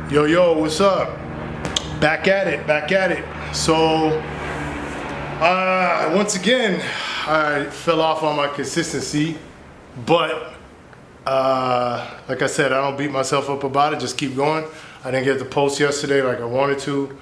Yo, what's up? Back at it. So, once again, I fell off on my consistency, but like I said, I don't beat myself up about it, just keep going. I didn't get the post yesterday like I wanted to.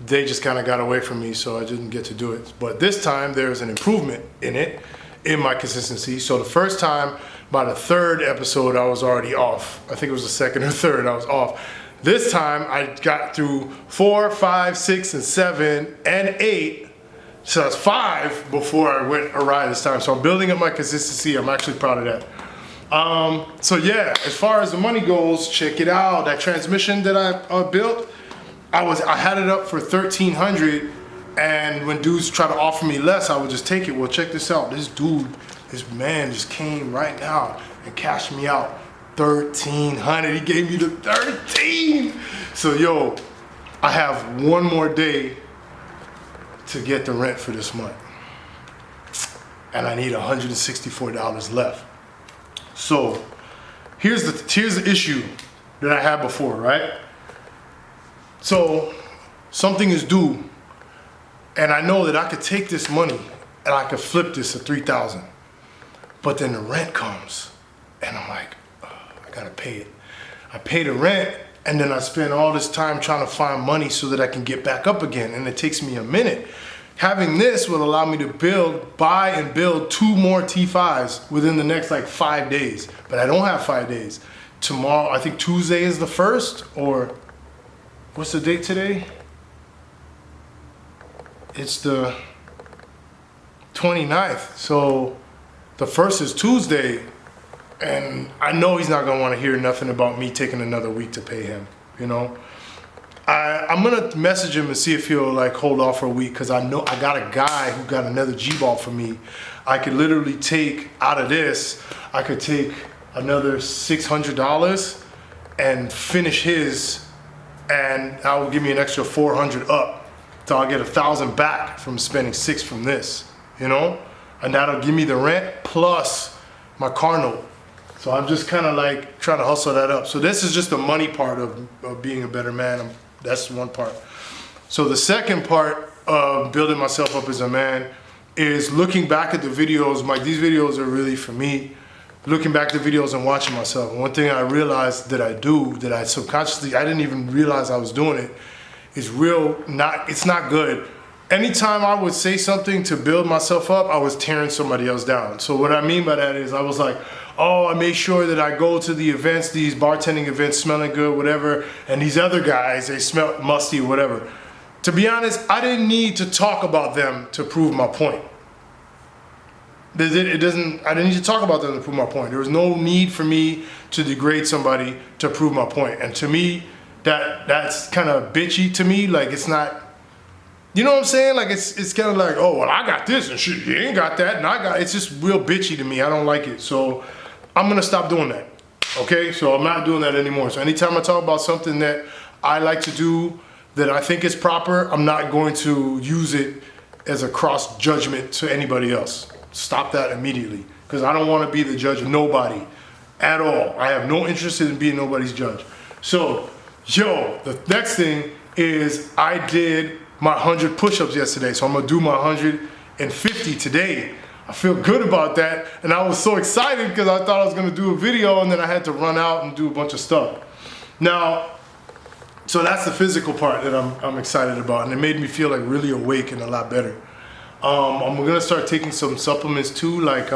They just kind of got away from me, so I didn't get to do it. But this time, there's an improvement in my consistency. So the first time, by the third episode, I was already off. I think it was the second or third, I was off. This time, I got through 4, 5, 6, and 7, and 8. So that's 5 before I went awry this time. So I'm building up my consistency. I'm actually proud of that. So yeah, as far as the money goes, check it out. That transmission that I built, I had it up for $1,300, and when dudes try to offer me less, I would just take it. Well, check this out. This man just came right now and cashed me out $1,300. He gave me the 13. So yo, I have one more day to get the rent for this month, and I need $164 left. So here's the issue that I had before, right? So something is due, and I know that I could take this money and I could flip this to $3,000, but then the rent comes, and I'm like, I gotta pay it. I pay the rent, and then I spend all this time trying to find money so that I can get back up again, and it takes me a minute. Having this will allow me to buy and build 2 more T5s within the next like 5 days, but I don't have 5 days. Tomorrow, I think Tuesday is the 1st, or what's the date today? It's the 29th. So the 1st is Tuesday, and I know he's not gonna wanna hear nothing about me taking another week to pay him, you know? I'm gonna message him and see if he'll like hold off for a week, because I know I got a guy who got another G-ball for me. I could literally take out of this, I could take another $600 and finish his, and that will give me an extra 400 up. So I'll get 1,000 back from spending 6 from this, you know? And that'll give me the rent plus my car note. So I'm just kind of like trying to hustle that up. So this is just the money part of being a better man. That's one part. So the second part of building myself up as a man is looking back at the videos. These videos are really for me. Looking back at the videos and watching myself. And one thing I realized that I do, that I subconsciously, I didn't even realize I was doing it, is it's not good. Anytime I would say something to build myself up, I was tearing somebody else down. So what I mean by that is I was like, oh, I make sure that I go to the events, these bartending events, smelling good, whatever, and these other guys, they smell musty or whatever. To be honest, I didn't need to talk about them to prove my point. I didn't need to talk about them to prove my point. There was no need for me to degrade somebody to prove my point. And to me, that's kind of bitchy to me. Like, it's not, you know what I'm saying? Like, it's kind of like, oh, well, I got this and shit, you ain't got that, and it's just real bitchy to me. I don't like it. So I'm gonna stop doing that, okay? So I'm not doing that anymore. So anytime I talk about something that I like to do, that I think is proper, I'm not going to use it as a cross judgment to anybody else. Stop that immediately, because I don't want to be the judge of nobody at all. I have no interest in being nobody's judge. So, yo, the next thing is I did my 100 push-ups yesterday, so I'm gonna do my 150 today. I feel good about that, and I was so excited because I thought I was gonna do a video, and then I had to run out and do a bunch of stuff. Now, so that's the physical part that I'm excited about, and it made me feel like really awake and a lot better. I'm gonna start taking some supplements too, like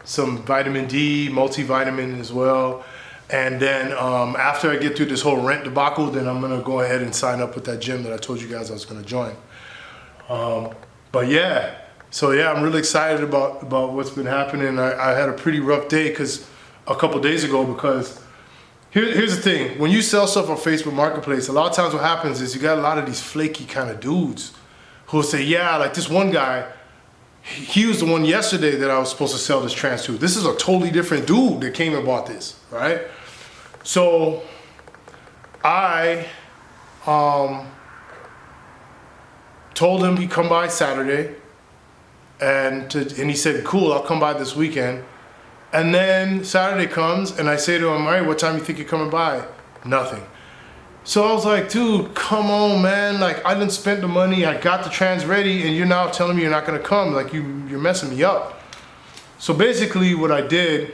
some vitamin D, multivitamin as well. And then after I get through this whole rent debacle, then I'm gonna go ahead and sign up with that gym that I told you guys I was gonna join. But yeah, so yeah, I'm really excited about what's been happening. I had a pretty rough day a couple days ago, because here's the thing. When you sell stuff on Facebook Marketplace, a lot of times what happens is you got a lot of these flaky kind of dudes who'll say, yeah, like this one guy, he was the one yesterday that I was supposed to sell this trans to. This is a totally different dude that came and bought this, right? So I told him he'd come by Saturday, and he said, cool, I'll come by this weekend. And then Saturday comes, and I say to him, all right, what time do you think you're coming by? Nothing. So I was like, dude, come on, man. Like, I didn't spend the money. I got the trans ready, and you're now telling me you're not going to come. Like, you're messing me up. So basically what I did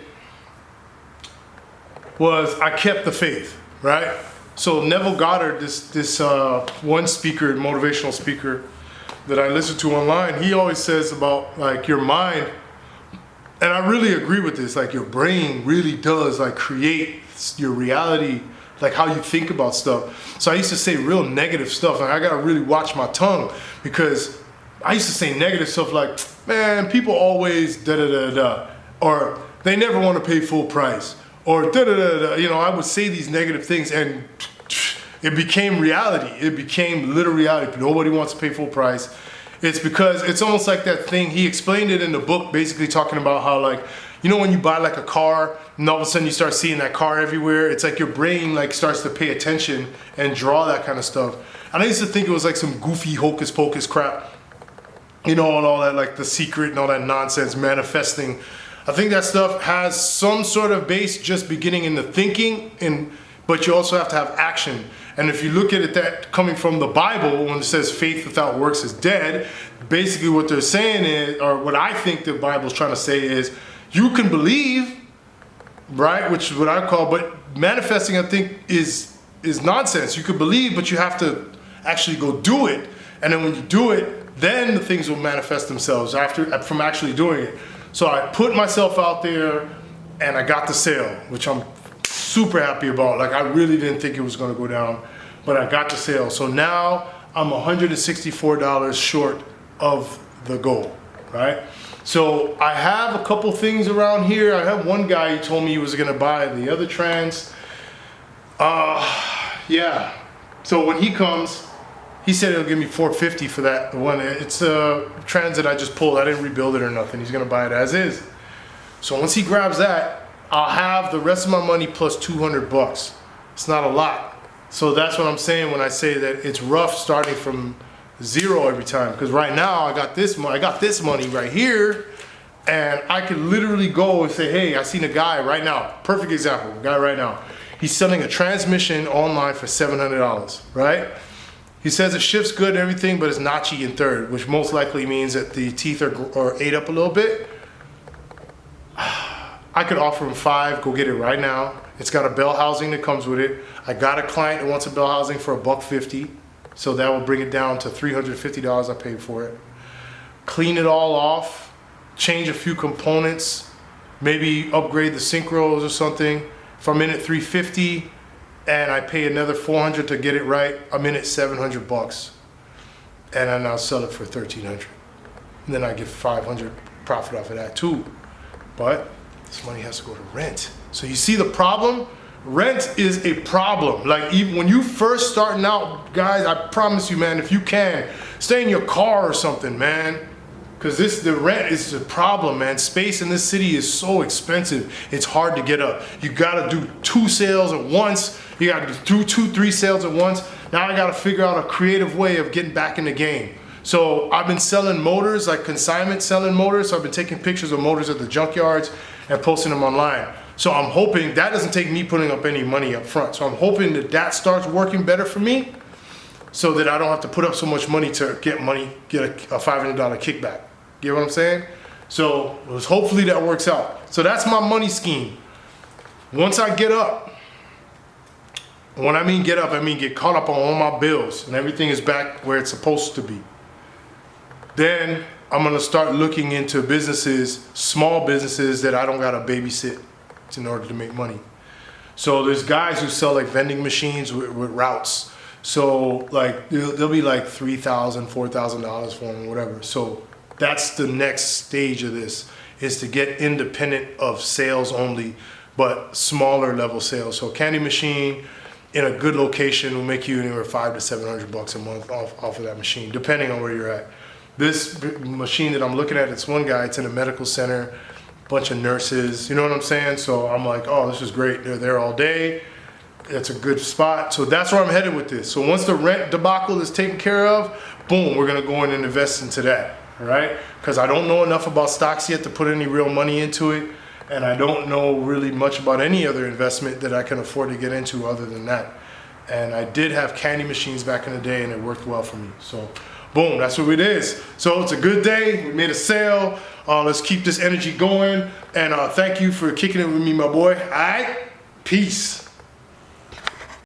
was I kept the faith, right? So Neville Goddard, this one speaker, motivational speaker that I listen to online, he always says about like your mind, and I really agree with this, like your brain really does like create your reality, like how you think about stuff. So I used to say real negative stuff, and I gotta really watch my tongue, because I used to say negative stuff like, man, people always da-da-da-da, or they never want to pay full price, or da-da-da-da. You know, I would say these negative things, and it became reality. It became literal reality. Nobody wants to pay full price. It's because it's almost like that thing, he explained it in the book, basically talking about how, like, you know, when you buy like a car and all of a sudden you start seeing that car everywhere, it's like your brain like starts to pay attention and draw that kind of stuff. And I used to think it was like some goofy hocus pocus crap, you know, and all that, like The Secret and all that nonsense, manifesting. I think that stuff has some sort of base just beginning in the thinking, but you also have to have action. And if you look at it, that coming from the Bible, when it says faith without works is dead, basically what they're saying is, or what I think the Bible's trying to say is, you can believe, right, which is what I call, but manifesting, I think, is nonsense. You could believe, but you have to actually go do it. And then when you do it, then the things will manifest themselves from actually doing it. So I put myself out there and I got the sale, which I'm super happy about. Like, I really didn't think it was going to go down, but I got the sale. So now I'm $164 short of the goal, right? So I have a couple things around here. I have one guy who told me he was going to buy the other trans. Yeah. So when he comes, he said he'll give me $450 for that one. It's a trans that I just pulled. I didn't rebuild it or nothing. He's going to buy it as is. So once he grabs that, I'll have the rest of my money plus $200. It's not a lot. So that's what I'm saying when I say that it's rough starting from zero every time. Because right now I got this money right here, and I could literally go and say, hey, I seen a guy right now. Perfect example, guy right now. He's selling a transmission online for $700, right? He says it shifts good and everything, but it's notchy in third, which most likely means that the teeth are ate up a little bit. I could offer him $5, go get it right now. It's got a bell housing that comes with it. I got a client that wants a bell housing for $150, so that will bring it down to $350 I paid for it. Clean it all off, change a few components, maybe upgrade the synchros or something. If I'm in at $350 and I pay another $400 to get it right, I'm in at $700, and I now sell it for $1,300. And then I get $500 profit off of that too. But this money has to go to rent. So you see the problem? Rent is a problem. Like, even when you first starting out, guys, I promise you, man, if you can, stay in your car or something, man. Because the rent is the problem, man. Space in this city is so expensive. It's hard to get up. You gotta do 2 sales at once. You gotta do 3 sales at once. Now I gotta figure out a creative way of getting back in the game. So I've been selling motors, like consignment selling motors. So I've been taking pictures of motors at the junkyards and posting them online. So I'm hoping that doesn't take me putting up any money up front. So I'm hoping that starts working better for me, so that I don't have to put up so much money to get a $500 kickback. You know what I'm saying? So hopefully that works out. So that's my money scheme. Once I get up, when I mean get up, I mean get caught up on all my bills and everything is back where it's supposed to be. Then I'm gonna start looking into businesses, small businesses that I don't gotta babysit in order to make money. So there's guys who sell like vending machines with routes. So like they'll be like $3,000, $4,000 for them, whatever. So that's the next stage of this, is to get independent of sales only, but smaller level sales. So a candy machine in a good location will make you anywhere $500 to $700 a month off of that machine, depending on where you're at. This machine that I'm looking at, it's one guy, it's in a medical center, bunch of nurses, you know what I'm saying? So I'm like, oh, this is great. They're there all day. It's a good spot. So that's where I'm headed with this. So once the rent debacle is taken care of, boom, we're gonna go in and invest into that, all right? Because I don't know enough about stocks yet to put any real money into it. and I don't know really much about any other investment that I can afford to get into other than that. And I did have candy machines back in the day, and it worked well for me. So boom, that's what it is. So it's a good day. We made a sale. Let's keep this energy going. And thank you for kicking it with me, my boy. All right, peace.